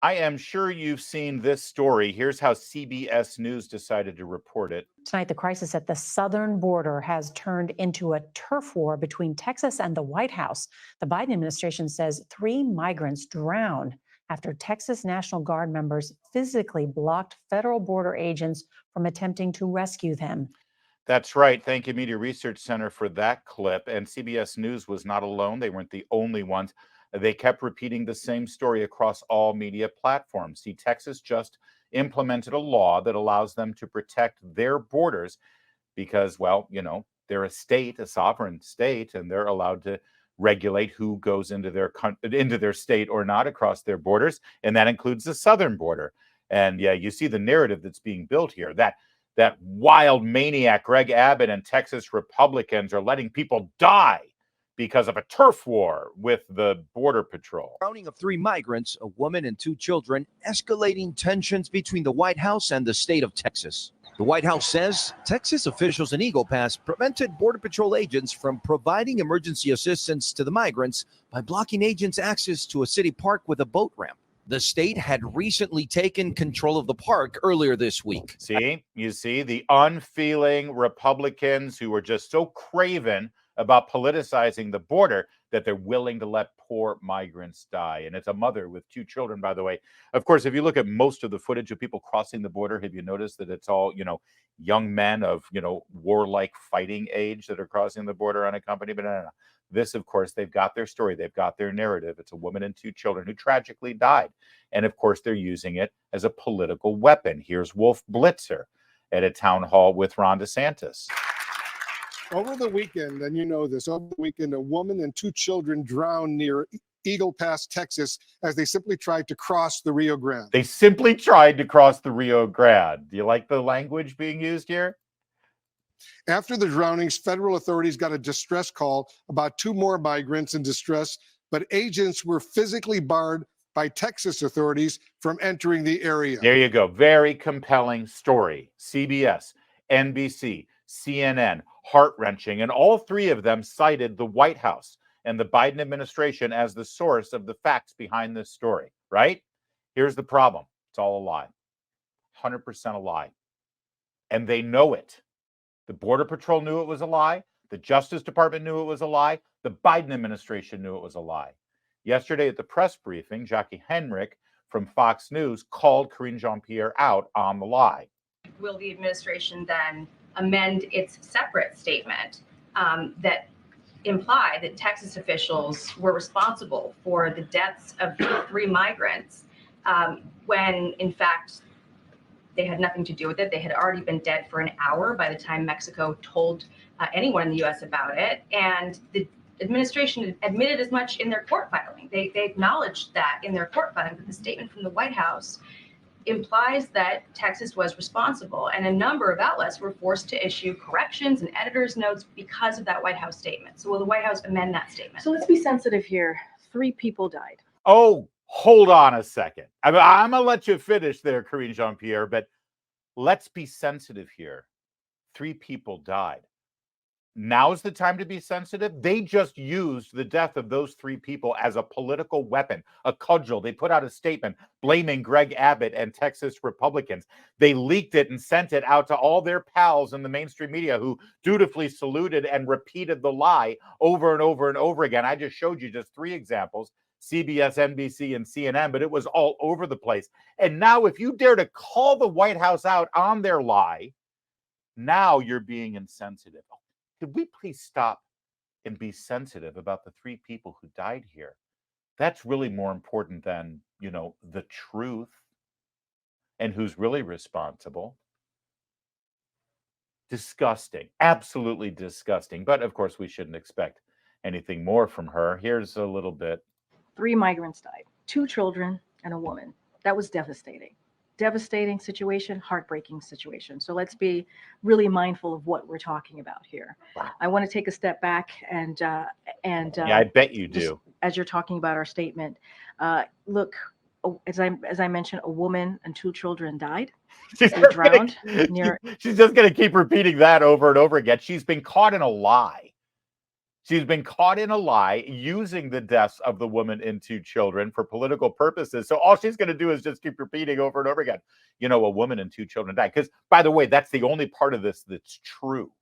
I am sure you've seen this story. Here's how CBS News decided to report it. Tonight, the crisis at the southern border has turned into a turf war between Texas and the White House. The Biden administration says 3 migrants drowned after Texas National Guard members physically blocked federal border agents from attempting to rescue them. That's right. Thank you, Media Research Center, for that clip. And CBS News was not alone. They weren't the only ones. They kept repeating the same story across all media platforms. See, Texas just implemented a law that allows them to protect their borders because, well, they're a state, a sovereign state, and they're allowed to regulate who goes into their state or not across their borders, and that includes the southern border. And yeah, you see the narrative that's being built here, that wild maniac Greg Abbott and Texas Republicans are letting people die because of a turf war with the Border Patrol. Drowning of 3 migrants, a woman and 2 children, escalating tensions between the White House and the state of Texas. The White House says Texas officials in Eagle Pass prevented Border Patrol agents from providing emergency assistance to the migrants by blocking agents' access to a city park with a boat ramp. The state had recently taken control of the park earlier this week. You see the unfeeling Republicans who are just so craven about politicizing the border that they're willing to let poor migrants die. And it's a mother with 2 children, by the way. Of course, if you look at most of the footage of people crossing the border, have you noticed that it's all, young men of, warlike fighting age that are crossing the border unaccompanied? But no. This, of course, they've got their story. They've got their narrative. It's a woman and 2 children who tragically died. And of course, they're using it as a political weapon. Here's Wolf Blitzer at a town hall with Ron DeSantis. Over the weekend, and over the weekend, a woman and 2 children drowned near Eagle Pass, Texas, as they simply tried to cross the Rio Grande. They simply tried to cross the Rio Grande. Do you like the language being used here? After the drownings, federal authorities got a distress call about 2 more migrants in distress, but agents were physically barred by Texas authorities from entering the area. There you go. Very compelling story. CBS, NBC, CNN, heart-wrenching, and all 3 of them cited the White House and the Biden administration as the source of the facts behind this story, right? Here's the problem. It's all a lie. 100% a lie. And they know it. The Border Patrol knew it was a lie. The Justice Department knew it was a lie. The Biden administration knew it was a lie. Yesterday at the press briefing, Jackie Henrich from Fox News called Karine Jean-Pierre out on the lie. Will the administration then amend its separate statement that implied that Texas officials were responsible for the deaths of 3 migrants when, in fact, they had nothing to do with it? They had already been dead for an hour by the time Mexico told anyone in the U.S. about it. And the administration admitted as much in their court filing. They acknowledged that in their court filing, but the statement from the White House implies that Texas was responsible. And a number of outlets were forced to issue corrections and editor's notes because of that White House statement. So will the White House amend that statement? So let's be sensitive here. 3 people died. Oh, hold on a second. I'm going to let you finish there, Karine Jean-Pierre, but let's be sensitive here. 3 people died. Now's the time to be sensitive. They just used the death of those 3 people as a political weapon, a cudgel. They put out a statement blaming Greg Abbott and Texas Republicans. They leaked it and sent it out to all their pals in the mainstream media who dutifully saluted and repeated the lie over and over and over again. I just showed you just 3 examples. CBS, NBC, and CNN, but it was all over the place. And now if you dare to call the White House out on their lie, now you're being insensitive. Could we please stop and be sensitive about the 3 people who died here? That's really more important than, the truth and who's really responsible. Disgusting. Absolutely disgusting. But of course, we shouldn't expect anything more from her. Here's a little bit. 3 migrants died, 2 children and a woman. That was devastating. Devastating situation, heartbreaking situation. So let's be really mindful of what we're talking about here. Wow. I want to take a step back and yeah, I bet you do. As you're talking about our statement, look, as I mentioned, a woman and 2 children died. They drowned near. She's just going to keep repeating that over and over again. She's been caught in a lie. She's been caught in a lie using the deaths of the woman and 2 children for political purposes. So all she's going to do is just keep repeating over and over again, you know, a woman and 2 children died. Because, by the way, that's the only part of this that's true,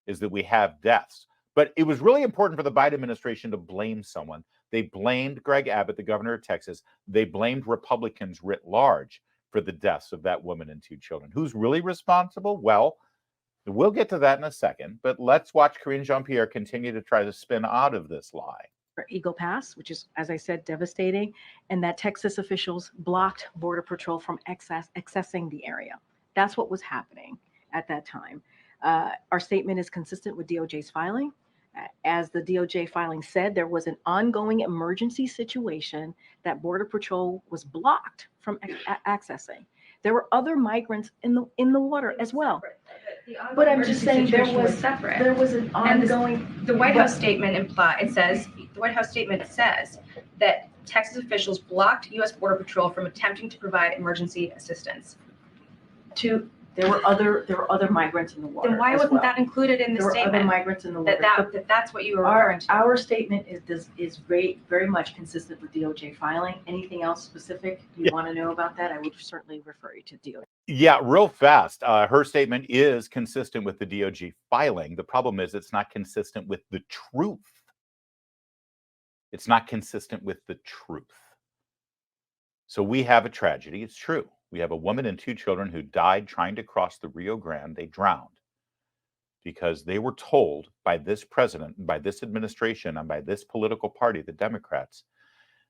is that we have deaths. But it was really important for the Biden administration to blame someone. They blamed Greg Abbott, the governor of Texas. They blamed Republicans writ large for the deaths of that woman and 2 children. Who's really responsible? Well, we'll get to that in a second, but let's watch Karine Jean-Pierre continue to try to spin out of this lie. Eagle Pass, which is, as I said, devastating, and that Texas officials blocked Border Patrol from accessing the area. That's what was happening at that time. Our statement is consistent with DOJ's filing. As the DOJ filing said, there was an ongoing emergency situation that Border Patrol was blocked from accessing. There were other migrants in the water as well. But I'm just saying there was separate. There was an ongoing. The White House statement the White House statement says that Texas officials blocked U.S. Border Patrol from attempting to provide emergency assistance. There were other migrants in the water. Then why wasn't that included in the There were statement? other migrants in the water. That's what you were referring to. Our statement is very much consistent with DOJ filing. Anything else specific you want to know about that? I would certainly refer you to DOJ. Yeah, real fast. Her statement is consistent with the DOJ filing. The problem is it's not consistent with the truth. It's not consistent with the truth. So we have a tragedy. It's true. We have a woman and 2 children who died trying to cross the Rio Grande. They drowned because they were told by this president, by this administration, and by this political party, the Democrats,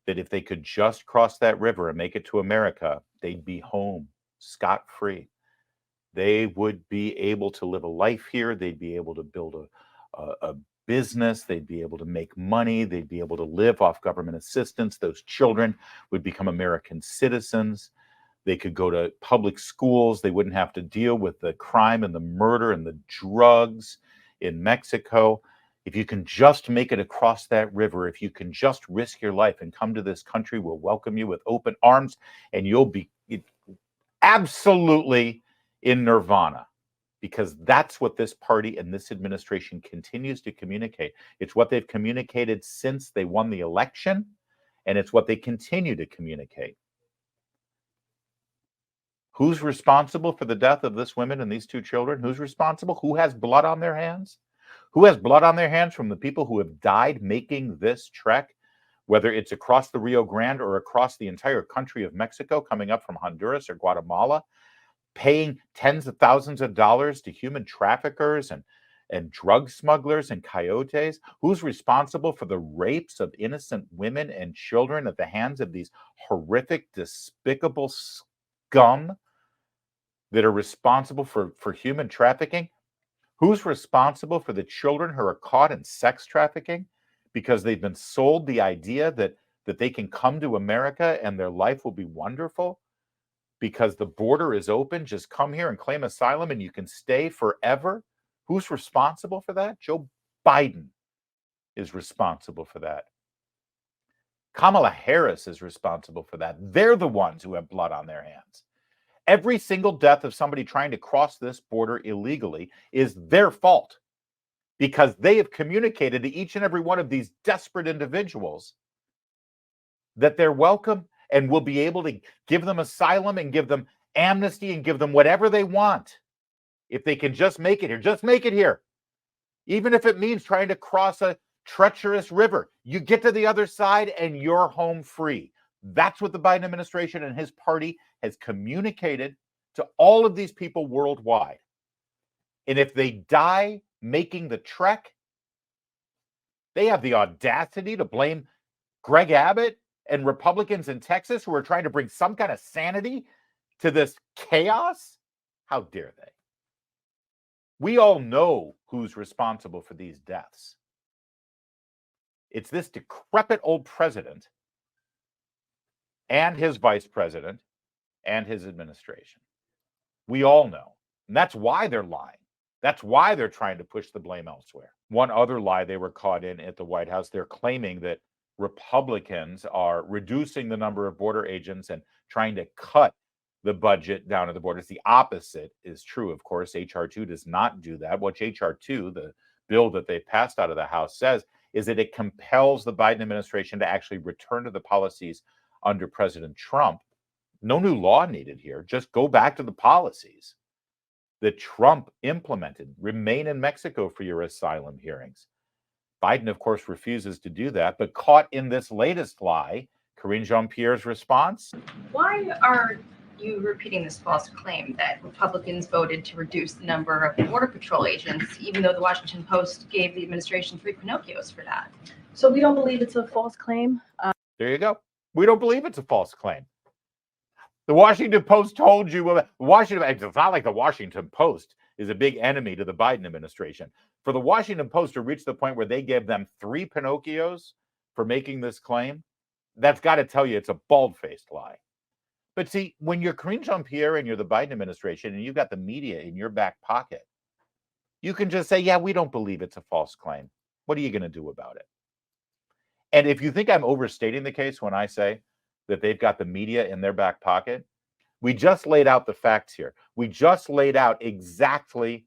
that if they could just cross that river and make it to America, they'd be home scot-free. They would be able to live a life here. They'd be able to build a business. They'd be able to make money. They'd be able to live off government assistance. Those children would become American citizens. They could go to public schools. They wouldn't have to deal with the crime and the murder and the drugs in Mexico. If you can just make it across that river, if you can just risk your life and come to this country, we'll welcome you with open arms, and you'll be absolutely in nirvana, because that's what this party and this administration continues to communicate. It's what they've communicated since they won the election, and it's what they continue to communicate. Who's responsible for the death of this woman and these 2 children? Who's responsible? Who has blood on their hands? Who has blood on their hands from the people who have died making this trek, whether it's across the Rio Grande or across the entire country of Mexico, coming up from Honduras or Guatemala, paying tens of thousands of dollars to human traffickers and drug smugglers and coyotes? Who's responsible for the rapes of innocent women and children at the hands of these horrific, despicable scum that are responsible for human trafficking? Who's responsible for the children who are caught in sex trafficking because they've been sold the idea that they can come to America and their life will be wonderful because the border is open? Just come here and claim asylum and you can stay forever. Who's responsible for that? Joe Biden is responsible for that. Kamala Harris is responsible for that. They're the ones who have blood on their hands. Every single death of somebody trying to cross this border illegally is their fault, because they have communicated to each and every one of these desperate individuals that they're welcome and will be able to give them asylum and give them amnesty and give them whatever they want. If they can just make it here, just make it here. Even if it means trying to cross a treacherous river, you get to the other side and you're home free. That's what the Biden administration and his party has communicated to all of these people worldwide. And if they die making the trek, they have the audacity to blame Greg Abbott and Republicans in Texas who are trying to bring some kind of sanity to this chaos. How dare they? We all know who's responsible for these deaths. It's this decrepit old president and his vice president and his administration. We all know. And that's why they're lying. That's why they're trying to push the blame elsewhere. One other lie they were caught in at the White House, they're claiming that Republicans are reducing the number of border agents and trying to cut the budget down at the borders. The opposite is true, of course. HR 2 does not do that. What HR 2, the bill that they passed out of the House says is that it compels the Biden administration to actually return to the policies under President Trump. No new law needed here. Just go back to the policies that Trump implemented. Remain in Mexico for your asylum hearings. Biden, of course, refuses to do that, but caught in this latest lie, Karine Jean-Pierre's response. Why are you repeating this false claim that Republicans voted to reduce the number of Border Patrol agents, even though the Washington Post gave the administration 3 Pinocchios for that? So we don't believe it's a false claim. There you go. We don't believe it's a false claim. The Washington Post told you. It's not like the Washington Post is a big enemy to the Biden administration. For the Washington Post to reach the point where they gave them 3 Pinocchios for making this claim, that's got to tell you it's a bald-faced lie. But see, when you're Karine Jean-Pierre and you're the Biden administration and you've got the media in your back pocket, you can just say, yeah, we don't believe it's a false claim. What are you going to do about it? And if you think I'm overstating the case when I say that they've got the media in their back pocket, we just laid out the facts here. We just laid out exactly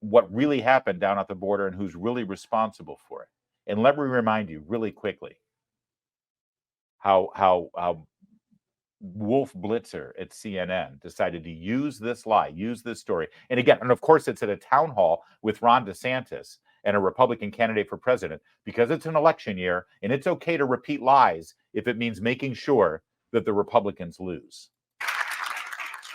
what really happened down at the border and who's really responsible for it. And let me remind you really quickly how Wolf Blitzer at CNN decided to use this lie, use this story. And again, and of course, it's at a town hall with Ron DeSantis and a Republican candidate for president, because it's an election year and it's okay to repeat lies if it means making sure that the Republicans lose.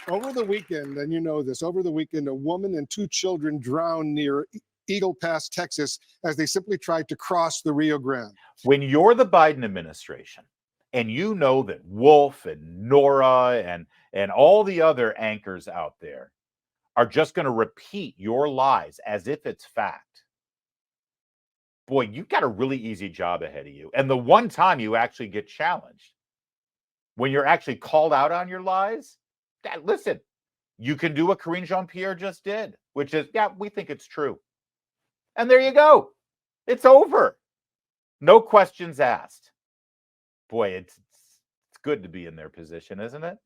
Over the weekend, and you know this, over the weekend, a woman and 2 children drowned near Eagle Pass, Texas, as they simply tried to cross the Rio Grande. When you're the Biden administration and you know that Wolf and Nora and all the other anchors out there are just going to repeat your lies as if it's fact, boy, you've got a really easy job ahead of you. And the one time you actually get challenged, when you're actually called out on your lies, listen, you can do what Karine Jean-Pierre just did, which is, yeah, we think it's true. And there you go. It's over. No questions asked. Boy, it's good to be in their position, isn't it?